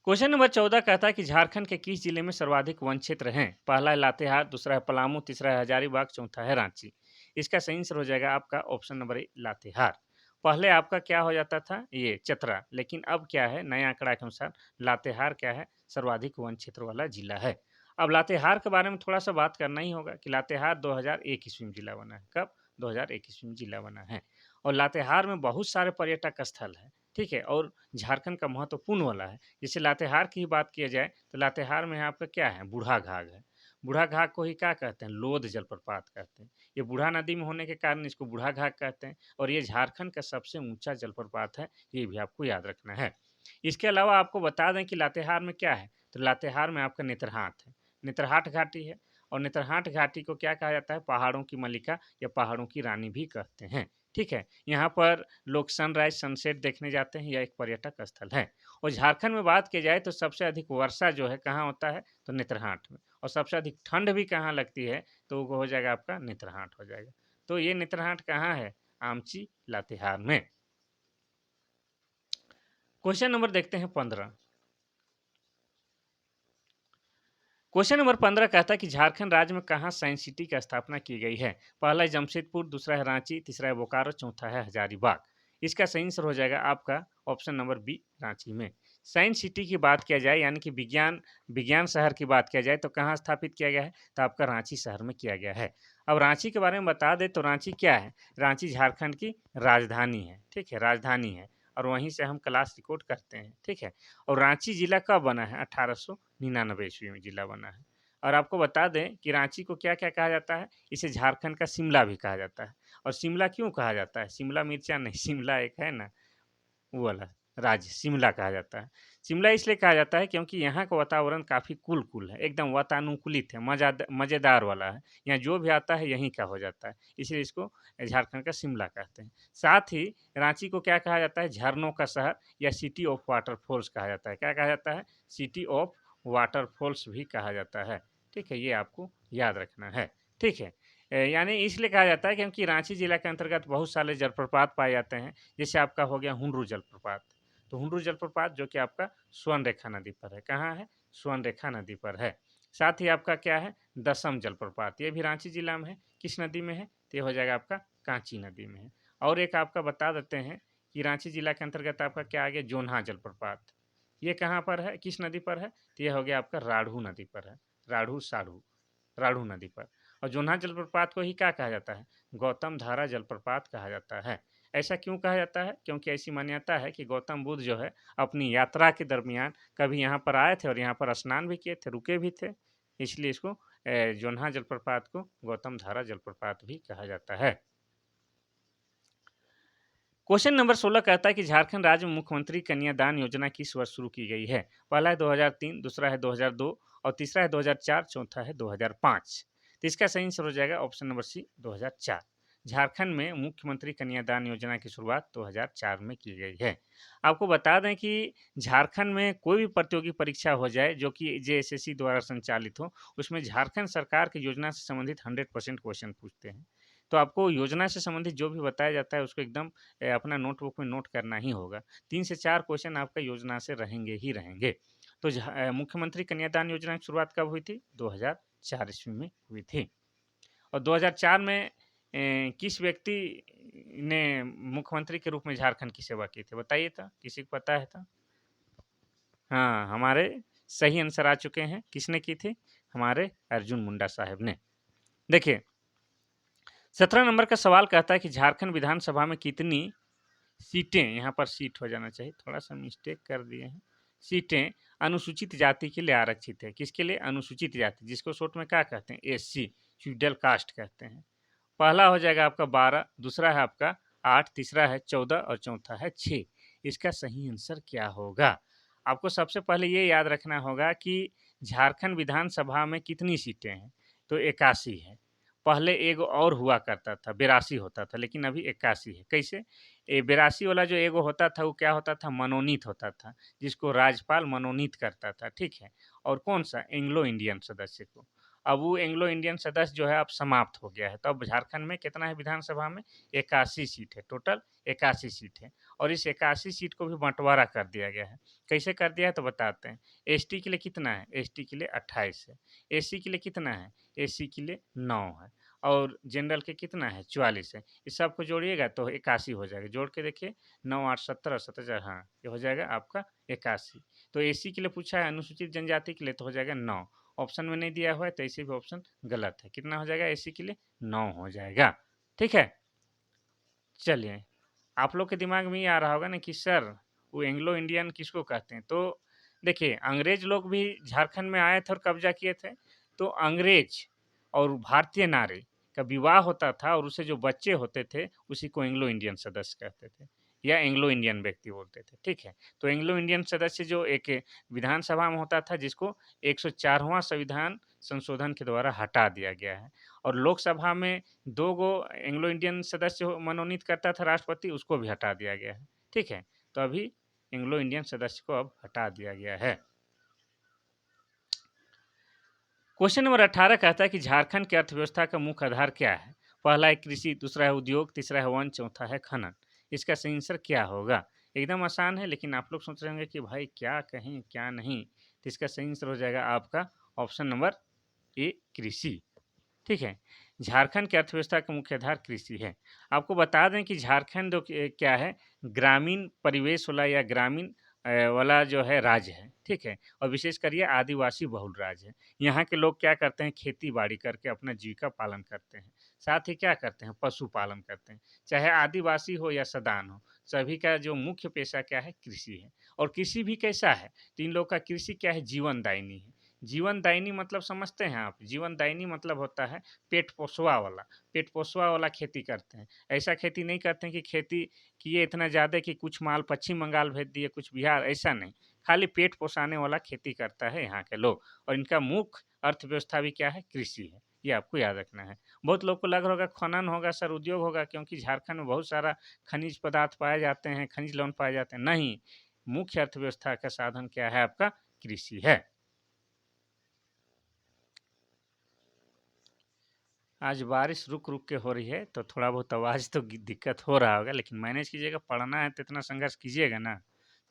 क्वेश्चन नंबर 14 कहता है कि झारखंड के किस जिले में सर्वाधिक वन क्षेत्र हैं? पहला है लातेहार, दूसरा है पलामू, तीसरा है हजारीबाग, चौथा है रांची। इसका सही आंसर हो जाएगा आपका ऑप्शन नंबर ए लातेहार। पहले आपका क्या हो जाता था? ये चतरा, लेकिन अब क्या है? नया आंकड़ा के अनुसार लातेहार क्या है? सर्वाधिक वन क्षेत्र वाला जिला है। अब लातेहार के बारे में थोड़ा सा बात करना ही होगा कि लातेहार 2001 ईस्वी में जिला बना है। कब? 2001 ईस्वी में जिला बना है। और लातेहार में बहुत सारे पर्यटक स्थल है। ठीक है। और झारखंड का महत्वपूर्ण वाला है। जैसे लातेहार की ही बात किया जाए तो लातेहार में आपका क्या है? बूढ़ा घाघ है। बूढ़ा घाघ को ही क्या कहते हैं? लोध जलप्रपात कहते हैं। ये बूढ़ा नदी में होने के कारण इसको बूढ़ा घाघ कहते हैं। और ये झारखंड का सबसे ऊंचा जलप्रपात है। ये भी आपको याद रखना है। इसके अलावा आपको बता दें कि लातेहार में क्या है? तो लातेहार में आपका नेत्रहाट है। नेत्रहाट घाटी है। और नेत्रहाट घाटी को क्या कहा जाता है? पहाड़ों की मलिका या पहाड़ों की रानी भी कहते हैं। ठीक है। यहाँ पर लोग सनराइज सनसेट देखने जाते हैं। यह एक पर्यटक स्थल है। और झारखंड में बात की जाए तो सबसे अधिक वर्षा जो है कहाँ होता है? तो नेत्रहाट में। और सबसे अधिक ठंड भी कहाँ लगती है? तो वो हो जाएगा आपका नेत्रहाट हो जाएगा। तो ये नेत्रहाट कहाँ है? आमची लातेहार में। क्वेश्चन नंबर देखते हैं 15। क्वेश्चन नंबर 15 कहता है कि झारखंड राज्य में कहाँ साइंस सिटी की स्थापना की गई है? पहला है जमशेदपुर, दूसरा है रांची, तीसरा है बोकारो, चौथा है हजारीबाग। इसका सही आंसर हो जाएगा आपका ऑप्शन नंबर बी, रांची में। साइंस सिटी की बात किया जाए यानी कि विज्ञान विज्ञान शहर की बात किया जाए तो कहाँ स्थापित किया गया है? तो आपका रांची शहर में किया गया है। अब रांची के बारे में बता दें तो रांची क्या है? रांची झारखंड की राजधानी है। ठीक है, राजधानी है। और वहीं से हम क्लास रिकॉर्ड करते हैं। ठीक है। और रांची जिला कब बना है? 1899 ईस्वी में जिला बना है। और आपको बता दें कि रांची को क्या-क्या कहा जाता है? इसे झारखंड का शिमला भी कहा जाता है। और शिमला क्यों कहा जाता है? शिमला मिर्चा नहीं, शिमला एक है ना वो वाला राज्य शिमला कहा जाता है। शिमला इसलिए कहा जाता है क्योंकि यहाँ का वातावरण काफ़ी कूल है, एकदम वातानुकूलित है, मज़ेदार वाला है। यहाँ जो भी आता है यहीं का हो जाता है, इसलिए इसको झारखंड का शिमला कहते हैं। साथ ही रांची को क्या कहा जाता है? झरनों का शहर या सिटी ऑफ वाटरफॉल्स कहा जाता है। क्या कहा जाता है? सिटी ऑफ वाटरफॉल्स भी कहा जाता है। ठीक है, ये आपको याद रखना है। ठीक है। यानी इसलिए कहा जाता है क्योंकि रांची जिला के अंतर्गत बहुत सारे जलप्रपात पाए जाते हैं। जैसे आपका हो गया हुंडरू जलप्रपात। तो हुंडरू जलप्रपात जो कि आपका स्वर्णरेखा नदी पर है। कहाँ है? स्वर्णरेखा नदी पर है। साथ ही आपका क्या है? दसम जलप्रपात, ये भी रांची जिला में है। किस नदी में है? तो ये हो जाएगा आपका कांची नदी में है। और एक आपका बता देते हैं कि रांची जिला के अंतर्गत आपका क्या आ गया? जोन्हा जलप्रपात। ये कहाँ पर है? किस नदी पर है? तो ये हो गया आपका राढ़ू नदी पर है। राढ़ू साढ़ू राढ़ू नदी पर। और जोन्हा जलप्रपात को ही क्या कहा जाता है? गौतम धारा जलप्रपात कहा जाता है। ऐसा क्यों कहा जाता है? क्योंकि ऐसी मान्यता है कि गौतम बुद्ध जो है अपनी यात्रा के दरमियान कभी यहाँ पर आए थे और यहाँ पर स्नान भी किए थे, रुके भी थे। इसलिए इसको जोन्हा जलप्रपात को गौतम धारा जलप्रपात भी कहा जाता है। क्वेश्चन नंबर 16 कहता है कि झारखंड राज्य में मुख्यमंत्री कन्यादान योजना किस वर्ष शुरू की गई है? पहला है 2003, दूसरा है 2002 और तीसरा है 2004, चौथा है 2005। तो इसका सही आंसर हो जाएगा ऑप्शन नंबर सी, 2004। झारखंड में मुख्यमंत्री कन्यादान योजना की शुरुआत 2004 में की गई है। आपको बता दें कि झारखंड में कोई भी प्रतियोगी परीक्षा हो जाए जो कि जेएसएससी द्वारा संचालित हो, उसमें झारखंड सरकार की योजना से संबंधित 100% क्वेश्चन पूछते हैं। तो आपको योजना से संबंधित जो भी बताया जाता है उसको एकदम अपना नोटबुक में नोट करना ही होगा। 3 से 4 क्वेश्चन आपका योजना से रहेंगे ही रहेंगे। तो मुख्यमंत्री कन्यादान योजना की शुरुआत कब हुई थी? 2004 ईस्वी में हुई थी। और 2004 में किस व्यक्ति ने मुख्यमंत्री के रूप में झारखंड की सेवा की थी? बताइए तो, किसी को पता है तो? हाँ, हमारे सही आंसर आ चुके हैं। किसने की थी? हमारे अर्जुन मुंडा साहब ने। देखिए, 17 नंबर का सवाल कहता है कि झारखंड विधानसभा में कितनी सीटें, यहाँ पर सीट हो जाना चाहिए, थोड़ा-सा मिस्टेक कर दिए हैं। सीटें अनुसूचित जाति के लिए आरक्षित है। किसके लिए? अनुसूचित जाति, जिसको शॉर्ट में क्या कहते हैं? एससी, शेड्यूल्ड कास्ट कहते हैं। पहला हो जाएगा आपका 12, दूसरा है आपका 8, तीसरा है 14 और चौथा है 6। इसका सही आंसर क्या होगा? आपको सबसे पहले ये याद रखना होगा कि झारखंड विधानसभा में कितनी सीटें हैं? तो 81 है। पहले एगो और हुआ करता था, 82 होता था, लेकिन अभी 81 है। कैसे? ये 82 वाला जो एगो होता था, वो क्या होता था? मनोनीत होता था, जिसको राज्यपाल मनोनीत करता था, ठीक है? और कौन-सा? एंग्लो इंडियन सदस्य को। अब वो एंग्लो इंडियन सदस्य जो है अब समाप्त हो गया है। तो अब झारखंड में कितना है विधानसभा में? 81 सीट है, टोटल 81 सीट है। और इस 81 सीट को भी बँटवारा कर दिया गया है। कैसे कर दिया है तो बताते हैं। एसटी के लिए कितना है? एसटी के लिए 28 है। एससी के लिए कितना है? एससी के लिए 9 है। और जनरल के कितना है? 44 है। इस सबको जोड़िएगा तो 81 हो जाएगा। जोड़ के देखिए 9, 8, 17, 17 हाँ, ये हो जाएगा आपका 81। तो एससी के लिए पूछा है, अनुसूचित जनजाति के लिए तो हो जाएगा 9। ऑप्शन में नहीं दिया हुआ है तो ऐसे भी ऑप्शन गलत है। कितना हो जाएगा एससी के लिए? 9 हो जाएगा। ठीक है? चलिए, आप लोग के दिमाग में ये आ रहा होगा ना कि सर वो एंग्लो इंडियन किसको कहते हैं? तो देखिए, अंग्रेज लोग भी झारखंड में आए थे और कब्जा किए थे। तो अंग्रेज और भारतीय नारी का विवाह होता था और उससे जो बच्चे होते थे उसी को एंग्लो इंडियन सदस्य कहते थे या एंग्लो इंडियन व्यक्ति बोलते थे। ठीक है? तो एंग्लो इंडियन सदस्य जो एक विधानसभा में होता था, जिसको 104वां संविधान संशोधन के द्वारा हटा दिया गया है। और लोकसभा में 2 गो एंग्लो इंडियन सदस्य मनोनीत करता था राष्ट्रपति, उसको भी हटा दिया गया है। ठीक है? तो अभी एंग्लो इंडियन सदस्य को अब हटा दिया गया है। क्वेश्चन नंबर 18 कहता है कि झारखंड की अर्थव्यवस्था का मुख्य आधार क्या है? पहला है कृषि, दूसरा है उद्योग, तीसरा है वन, चौथा है खनन। इसका सही आंसर क्या होगा? एकदम आसान है, लेकिन आप लोग सोच रहे होंगे कि भाई क्या कहें, क्या नहीं? तो इसका सही आंसर हो जाएगा आपका ऑप्शन नंबर ए, कृषि। ठीक है? झारखंड की अर्थव्यवस्था का मुख्य आधार कृषि है। आपको बता दें कि झारखंड क्या है, ग्रामीण परिवेश वाला या ग्रामीण वाला जो है राज्य है, ठीक है? और विशेषकर ये आदिवासी बहुल राज्य है। यहाँ के लोग क्या करते हैं, खेती-बाड़ी करके अपना जीविका पालन करते हैं। साथ ही क्या करते हैं, पशुपालन करते हैं। चाहे आदिवासी हो या सदान हो, सभी का जो मुख्य पेशा क्या है, कृषि है। और कृषि भी कैसा है, तो इन लोग का कृषि क्या है, जीवनदायिनी है। जीवनदायिनी मतलब समझते हैं आप? जीवनदायिनी मतलब होता है पेट पोसवा वाला, पेट पोसवा वाला खेती करते हैं। ऐसा खेती नहीं करते हैं कि खेती किए इतना ज़्यादा कि कुछ माल पश्चिम बंगाल भेज दिए, कुछ बिहार, ऐसा नहीं। खाली पेट पोसाने वाला खेती करता है यहाँ के लोग, और इनका मुख्य अर्थव्यवस्था भी क्या है, कृषि है। ये आपको याद रखना है। बहुत लोग को लग रहा होगा खनन होगा सर, उद्योग होगा, क्योंकि झारखंड में बहुत सारा खनिज पदार्थ पाए जाते हैं, खनिज लवण पाए जाते हैं। नहीं, मुख्य अर्थव्यवस्था का साधन क्या है आपका, कृषि है। आज बारिश रुक-रुक के हो रही है, तो थोड़ा बहुत आवाज़ तो दिक्कत हो रहा होगा, लेकिन मैनेज कीजिएगा। पढ़ना है तो इतना संघर्ष कीजिएगा ना,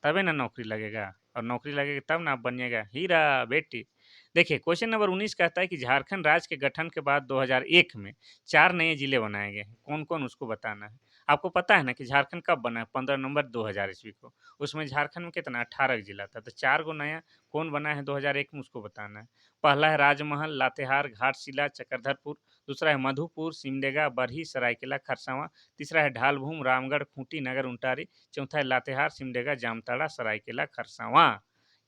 तभी ना नौकरी लगेगा, और नौकरी लगेगी तब ना आप बनिएगा हीरा बेटी। देखिए, क्वेश्चन नंबर 19 कहता है कि झारखंड राज्य के गठन के बाद 2001 में 4 नए जिले बनाए गए हैं। कौन-कौन उसको बताना है। आपको पता है ना कि झारखंड कब बना है? 15 नवंबर 2000 ईस्वी को। उसमें झारखंड में कितना 18 जिला था, तो 4 गो नया कौन बना है 2001 में, उसको बताना है। पहला है राजमहल, लातेहार, घाटशिला, चक्रधरपुर। दूसरा है मधुपुर, सिमडेगा, बरही, सरायकेला, खरसावां। तीसरा है ढालभूम, रामगढ़, खूंटी, नगर उंटारी। चौथा है लातेहार, सिमडेगा, जामताड़ा, सरायकेला, खरसावां।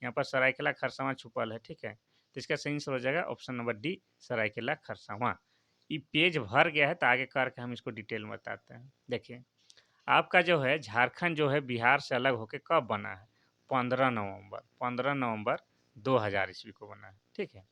यहाँ पर सरायकेला खरसावां छुपल है, ठीक है? तो इसका सही आंसर हो जाएगा option number D, Saraikela Kharsawan. ये पेज भर गया है, तो आगे करके हम इसको डिटेल में बताते हैं। देखिए, आपका जो है झारखंड जो है बिहार से अलग होके कब बना है? 15 नवंबर 2000 ईस्वी को बना है, ठीक है?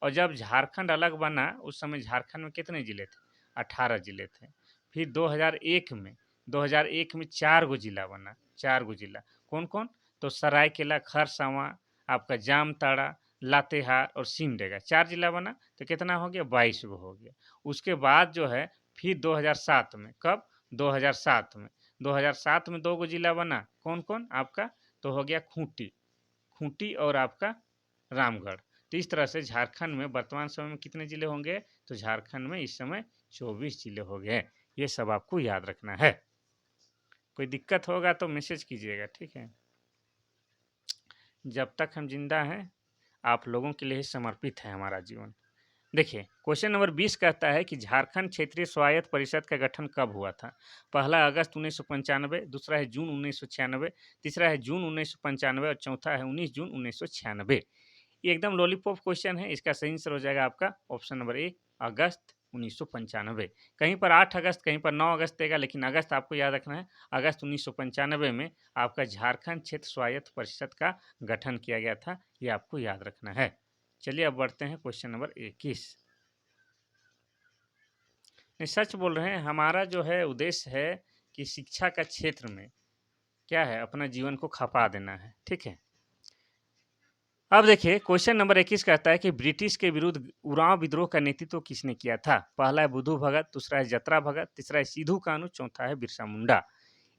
और जब झारखंड अलग बना, उस समय झारखंड में कितने ज़िले थे? 18 ज़िले थे। फिर 2001 में 4 गो ज़िला बना, 4 गो ज़िला। कौन-कौन? तो सरायकेला, खरसावां, आपका जामताड़ा, लातेहार और सिमडेगा, 4 ज़िला बना, तो कितना हो गया? 22 गो हो गया। उसके बाद जो है फिर 2007 में, कब? 2007 में। 2007 में 2 गो ज़िला बना, कौन-कौन? आपका तो हो गया खूंटी, खूंटी और आपका रामगढ़। तो इस तरह से झारखंड में वर्तमान समय में कितने जिले होंगे? तो झारखंड में इस समय 24 जिले हो गए। ये सब आपको याद रखना है। कोई दिक्कत होगा तो मैसेज कीजिएगा, ठीक है। जब तक हम जिंदा हैं आप लोगों के लिए ही समर्पित है हमारा जीवन। देखिए क्वेश्चन नंबर 20 कहता है कि झारखंड क्षेत्रीय स्वायत्त परिषद का गठन कब हुआ था? पहला अगस्त 1995, दूसरा है जून 1996, तीसरा है जून 1995 और चौथा है 19 जून 1996। ये एकदम लॉलीपॉप क्वेश्चन है। इसका सही आंसर हो जाएगा आपका ऑप्शन नंबर ए, अगस्त 1995। कहीं पर 8 अगस्त, कहीं पर 9 अगस्त देगा, लेकिन अगस्त आपको याद रखना है। अगस्त 1995 में आपका झारखंड क्षेत्र स्वायत्त परिषद का गठन किया गया था। ये आपको याद रखना है। चलिए अब बढ़ते हैं क्वेश्चन नंबर 21। नहीं, सच बोल रहे हैं। हमारा जो है उद्देश्य है कि शिक्षा का क्षेत्र में क्या है, अपना जीवन को खपा देना है, ठीक है। अब देखिए क्वेश्चन नंबर 21 कहता है कि ब्रिटिश के विरुद्ध उरांव विद्रोह का नेतृत्व किसने किया था? पहला है बुद्धू भगत, दूसरा है जतरा भगत, तीसरा है सिद्धू कान्हू, चौथा है बिरसा मुंडा।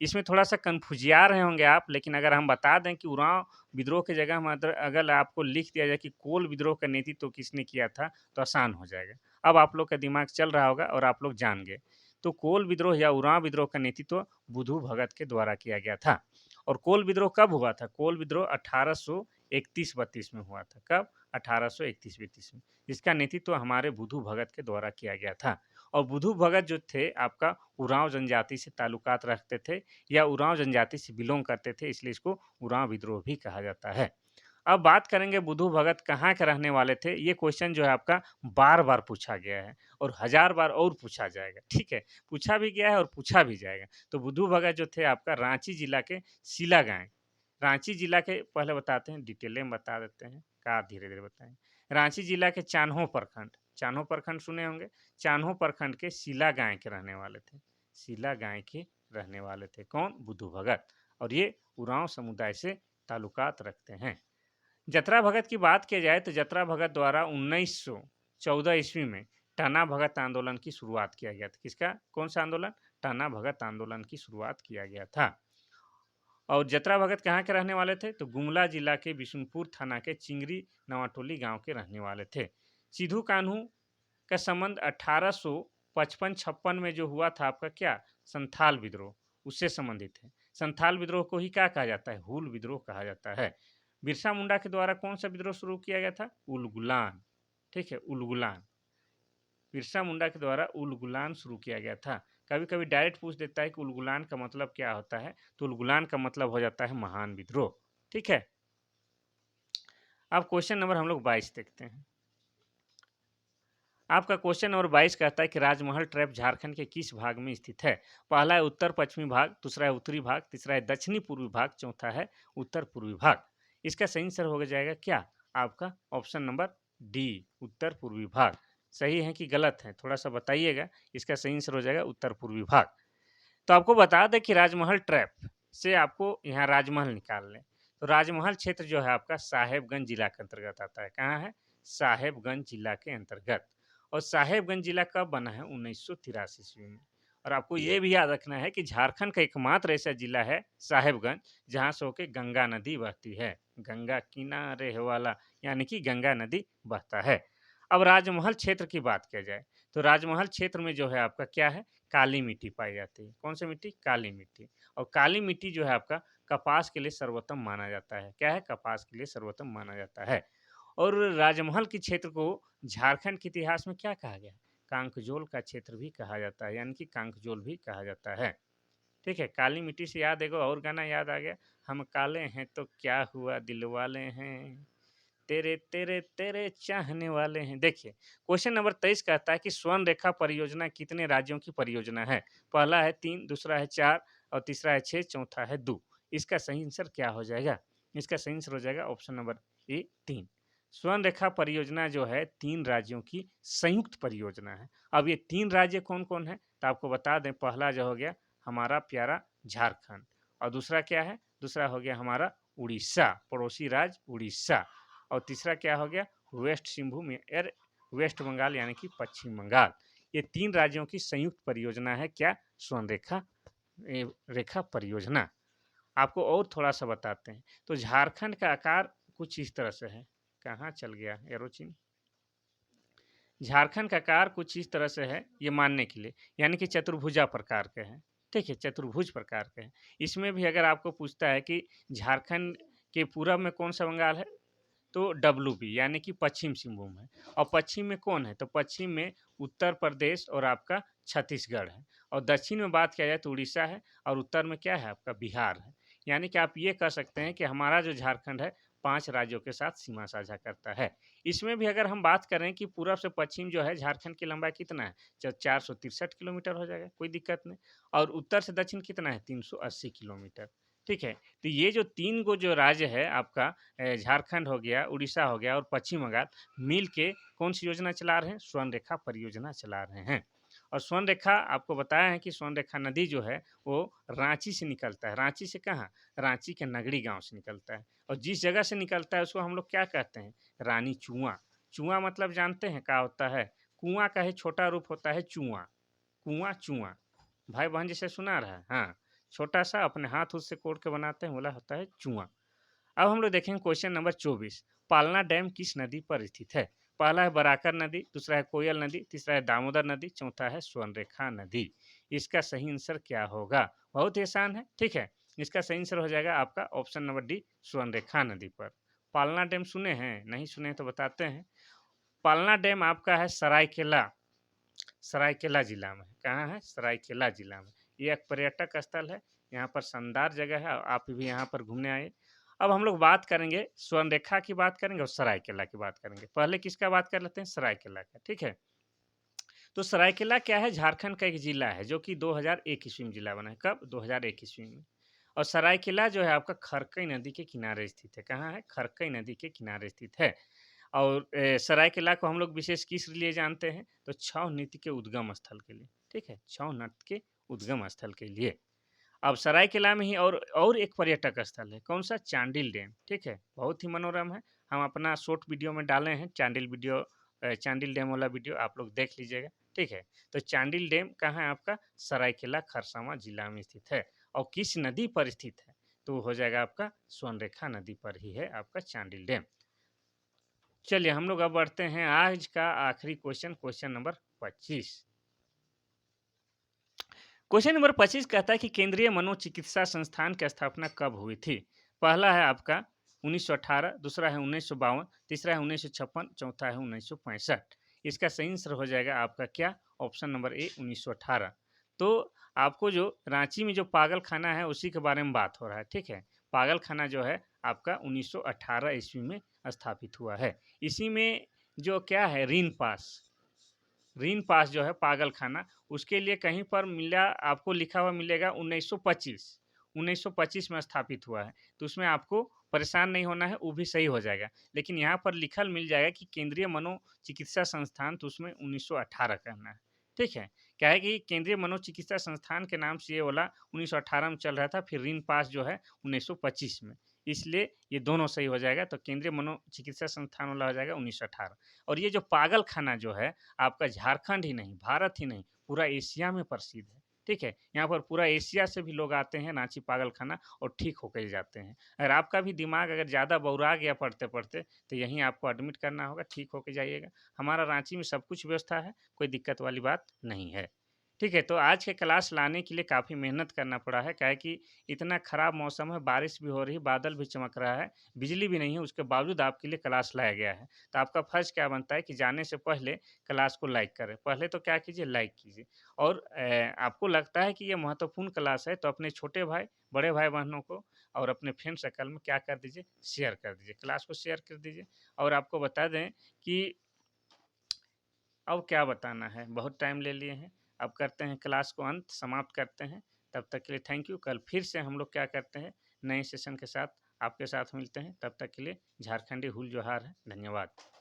इसमें थोड़ा सा कन्फ्यूजिया रहे होंगे आप, लेकिन अगर हम बता दें कि उरांव विद्रोह की जगह हम अगर आपको लिख दिया जाए कि कोल विद्रोह का नेतृत्व किसने किया था, तो आसान हो जाएगा। अब आप लोग का दिमाग चल रहा होगा और आप लोग जान गए। तो कोल विद्रोह या उरांव विद्रोह का नेतृत्व बुद्धू भगत के द्वारा किया गया था। और कोल विद्रोह कब हुआ था? कोल विद्रोह 1831-32 में हुआ था। कब? 1831-32 में। इसका नेतृत्व हमारे बुद्धू भगत के द्वारा किया गया था। और बुद्धू भगत जो थे आपका उरांव जनजाति से ताल्लुकात रखते थे या उरांव जनजाति से बिलोंग करते थे, इसलिए इसको उरांव विद्रोह भी कहा जाता है। अब बात करेंगे बुद्धू भगत कहाँ के रहने वाले थे। ये क्वेश्चन जो है आपका बार बार पूछा गया है और 1000 बार और पूछा जाएगा, ठीक है। पूछा भी गया है और पूछा भी जाएगा। तो बुद्धू भगत जो थे आपका रांची जिला के सिला गांव, रांची जिला के, पहले बताते हैं डिटेल में बता देते हैं, का धीरे धीरे बताएंगे। रांची जिला के चान्हो प्रखंड, चान्हो प्रखंड सुने होंगे, चान्हो प्रखंड के सिला गांव के रहने वाले थे। सिला गांव के रहने वाले थे कौन? बुद्धू भगत। और ये उरांव समुदाय से ताल्लुकात रखते हैं। जतरा भगत की बात की जाए तो जतरा भगत द्वारा 1914 ईस्वी में टना भगत आंदोलन की शुरुआत किया गया था। किसका? कौन सा आंदोलन? टना भगत आंदोलन की शुरुआत किया गया था। और जतरा भगत कहाँ के रहने वाले थे? तो गुमला जिला के बिशुनपुर थाना के चिंगरी नवाटोली गांव के रहने वाले थे। सिद्धू कान्हू का संबंध 1855-56 में जो हुआ था आपका क्या? संथाल विद्रोह, उससे संबंधित है। संथाल विद्रोह को ही क्या कहा जाता है? हूल विद्रोह कहा जाता है। बिरसा मुंडा के द्वारा कौन सा विद्रोह शुरू किया गया था? उलगुलान, ठीक है, उलगुलान। बिरसा मुंडा के द्वारा उलगुलान शुरू किया गया था। कभी कभी डायरेक्ट पूछ देता है कि उलगुलान का मतलब क्या होता है, तो उलगुलान का मतलब हो जाता है महान विद्रोह, ठीक है। अब क्वेश्चन नंबर हम लोग 22 देखते हैं। आपका क्वेश्चन नंबर 22 कहता है कि राजमहल ट्रैप झारखंड के किस भाग में स्थित है? पहला है उत्तर पश्चिमी भाग, दूसरा है उत्तरी भाग, तीसरा है दक्षिणी पूर्वी भाग, चौथा है उत्तर पूर्वी भाग। इसका सही आंसर हो जाएगा क्या? आपका ऑप्शन नंबर डी, उत्तर पूर्वी भाग। सही है कि गलत है? थोड़ा सा बताइएगा। इसका सही आंसर हो जाएगा उत्तर पूर्वी भाग। तो आपको बता दें कि राजमहल ट्रैप से आपको यहाँ राजमहल निकाल लें, तो राजमहल क्षेत्र जो है आपका साहेबगंज जिला के अंतर्गत आता है। कहाँ है? साहेबगंज जिला के अंतर्गत। और साहेबगंज जिला कब बना है? 1983 ईस्वी में। और आपको ये भी याद रखना है कि झारखंड का एकमात्र ऐसा जिला है साहेबगंज जहाँ से होके गंगा नदी बहती है। गंगा किनारे वाला, यानी कि गंगा नदी बहता है। अब राजमहल क्षेत्र की बात किया जाए तो राजमहल क्षेत्र में जो है आपका क्या है? काली मिट्टी पाई जाती है। कौन सी मिट्टी? काली मिट्टी। और काली मिट्टी जो है आपका कपास के लिए सर्वोत्तम माना जाता है। क्या है? कपास के लिए सर्वोत्तम माना जाता है। और राजमहल के क्षेत्र को झारखंड के इतिहास में क्या कहा गया? कांकजोल का क्षेत्र भी कहा जाता है, यानी कि कांकजोल भी कहा जाता है, ठीक है। काली मिट्टी से याद एगो और गाना याद आ गया, हम काले हैं तो क्या हुआ, दिल वाले हैं, तेरे तेरे तेरे चाहने वाले हैं। देखिए क्वेश्चन नंबर 23 कहता है कि स्वर्ण रेखा परियोजना कितने राज्यों की परियोजना है? पहला है 3, दूसरा है 4 और तीसरा है 6, चौथा है 2। इसका सही आंसर क्या हो जाएगा? इसका सही आंसर हो जाएगा ऑप्शन नंबर ए, 3। स्वर्ण रेखा परियोजना जो है 3 राज्यों की संयुक्त परियोजना है। अब ये 3 राज्य कौन कौन है? तो आपको बता दें, पहला जो हो गया हमारा प्यारा झारखंड, और दूसरा क्या है? दूसरा हो गया हमारा उड़ीसा, पड़ोसी राज्य उड़ीसा। और तीसरा क्या हो गया? वेस्ट सिंहभूम और वेस्ट बंगाल, यानी कि पश्चिम बंगाल। ये 3 राज्यों की संयुक्त परियोजना है क्या? स्वर्ण रेखा रेखा परियोजना। आपको और थोड़ा सा बताते हैं, तो झारखंड का आकार कुछ इस तरह से है। कहाँ चल गया एरो चिन्ह? झारखंड का आकार कुछ इस तरह से है, ये मानने के लिए, यानी कि चतुर्भुजा प्रकार के हैं। ठीक है, चतुर्भुज प्रकार के हैं। इसमें भी अगर आपको पूछता है कि झारखंड के पूरब में कौन सा बंगाल है, तो डब्ल्यूबी यानी कि पश्चिम सिंहभूम है। और पश्चिम में कौन है, तो पश्चिम में उत्तर प्रदेश और आपका छत्तीसगढ़ है। और दक्षिण में बात किया जाए तो उड़ीसा है। और उत्तर में क्या है, आपका बिहार है। यानी कि आप ये कह सकते हैं कि हमारा जो झारखंड है 5 राज्यों के साथ सीमा साझा करता है। इसमें भी अगर हम बात करें कि पूरब से पश्चिम जो है झारखंड की लंबाई कितना है, 463 किलोमीटर हो जाएगा, कोई दिक्कत नहीं। और उत्तर से दक्षिण कितना है, 380 किलोमीटर। ठीक है, तो ये जो 3 गो जो राज्य है आपका, झारखंड हो गया, उड़ीसा हो गया और पश्चिम बंगाल, मिल के कौन सी योजना चला रहे हैं, स्वर्ण रेखा परियोजना चला रहे हैं। और स्वर्ण रेखा आपको बताया है कि स्वर्ण रेखा नदी जो है वो रांची से निकलता है। रांची से कहाँ, रांची के नगड़ी गांव से निकलता है। और जिस जगह से निकलता है उसको हम लोग क्या कहते हैं, रानी चुआ। चुआ मतलब जानते हैं क्या होता है, कुआं का ही छोटा रूप होता है चुआ। कुआं चुआ, भाई बहन जिसे सुना रहा है, हाँ, छोटा सा अपने हाथ उससे कोड़ के बनाते हैं, बोला होता है चुआ। अब हम लोग देखेंगे क्वेश्चन नंबर 24, पालना डैम किस नदी पर स्थित है? पहला है बराकर नदी, दूसरा है कोयल नदी, तीसरा है दामोदर नदी, चौथा है स्वर्णरेखा नदी। इसका सही आंसर क्या होगा? बहुत ही आसान है। ठीक है, इसका सही आंसर हो जाएगा आपका ऑप्शन नंबर डी, स्वर्णरेखा नदी पर। पालना डैम सुने हैं, नहीं सुने हैं तो बताते हैं। पालना डैम आपका है सरायकेला, सरायकेला जिला में। कहाँ है, सरायकेला जिला में। ये एक पर्यटक स्थल है, यहाँ पर शानदार जगह है, आप भी यहाँ पर घूमने आए। अब हम लोग बात करेंगे स्वर्णरेखा की, बात करेंगे और सरायकेला की बात करेंगे। पहले किसका बात कर लेते हैं, सरायकेला का। ठीक है, तो सरायकेला क्या है, झारखंड का एक जिला है जो कि 2001 ईस्वी में जिला बना है। कब, 2001 ईस्वी में। और सरायकेला जो है आपका खरकई नदी के किनारे स्थित है। कहाँ है, खरकई नदी के किनारे स्थित है। और सरायकेला को हम लोग विशेष किस लिए जानते हैं, तो छऊ नृत्य के उद्गम स्थल के लिए। ठीक है, छऊ नृत्य के उद्गम स्थल के लिए। अब सरायकेला में ही और एक पर्यटक स्थल है, कौन सा, चांडिल डैम। ठीक है, बहुत ही मनोरम है। हम अपना शॉर्ट वीडियो में डाले हैं चांडिल वीडियो, चांडिल डैम वाला वीडियो, आप लोग देख लीजिएगा। ठीक है, तो चांडिल डैम कहाँ है आपका, सरायकेला खरसावां जिला में स्थित है। और किस नदी पर स्थित है, तो हो जाएगा आपका स्वर्णरेखा नदी पर ही है आपका चांडिल डैम। चलिए हम लोग अब बढ़ते हैं आज का आखिरी question, question number 25। Question number 25 कहता है कि केंद्रीय मनोचिकित्सा संस्थान की स्थापना कब हुई थी? पहला है आपका 1918, दूसरा है 1952, तीसरा है 1956, चौथा है 1965। इसका सही आंसर हो जाएगा आपका क्या, ऑप्शन नंबर ए, 1918। तो आपको जो रांची में जो पागल खाना है उसी के बारे में बात हो रहा है। ठीक है, पागल खाना जो है आपका 1918 ईस्वी में स्थापित हुआ है। इसी में जो क्या है, रीन पास जो है पागल खाना, उसके लिए कहीं पर मिला, आपको लिखा हुआ मिलेगा 1925, 1925 में स्थापित हुआ है। तो उसमें आपको परेशान नहीं होना है, वो भी सही हो जाएगा। लेकिन यहाँ पर लिखल मिल जाएगा कि केंद्रीय मनोचिकित्सा संस्थान, तो उसमें 1918 कहना है। ठीक है, क्या है कि केंद्रीय मनोचिकित्सा संस्थान के नाम से ये वाला 1918 में चल रहा था, फिर रीन पास जो है 1925 में, इसलिए ये दोनों सही हो जाएगा। तो केंद्रीय मनोचिकित्सा संस्थान वाला हो जाएगा 1918। और ये जो पागल खाना जो है आपका, झारखंड ही नहीं, भारत ही नहीं, पूरा एशिया में प्रसिद्ध है। ठीक है, यहाँ पर पूरा एशिया से भी लोग आते हैं रांची पागल खाना और ठीक होकर जाते हैं। अगर आपका भी दिमाग अगर ज़्यादा बौरा गया पढ़ते पढ़ते, तो यहीं आपको एडमिट करना होगा, ठीक होकर जाइएगा। हमारा रांची में सब कुछ व्यवस्था है, कोई दिक्कत वाली बात नहीं है। ठीक है, तो आज के क्लास लाने के लिए काफ़ी मेहनत करना पड़ा है, क्या है कि इतना ख़राब मौसम है, बारिश भी हो रही है, बादल भी चमक रहा है, बिजली भी नहीं है, उसके बावजूद आपके लिए क्लास लाया गया है। तो आपका फ़र्ज़ क्या बनता है कि जाने से पहले क्लास को लाइक करें। पहले तो क्या कीजिए, लाइक कीजिए। और आपको लगता है कि ये महत्वपूर्ण क्लास है, तो अपने छोटे भाई, बड़े भाई-बहनों को और अपने फ्रेंड सर्कल में क्या कर दीजिए, शेयर कर दीजिए। क्लास को शेयर कर दीजिए। और आपको बता दें कि अब क्या बताना है, बहुत टाइम ले लिए हैं। अब करते हैं क्लास को अंत, समाप्त करते हैं। तब तक के लिए थैंक यू। कल फिर से हम लोग क्या करते हैं, नए सेशन के साथ आपके साथ मिलते हैं। तब तक के लिए झारखंडी हुल जोहार है। धन्यवाद।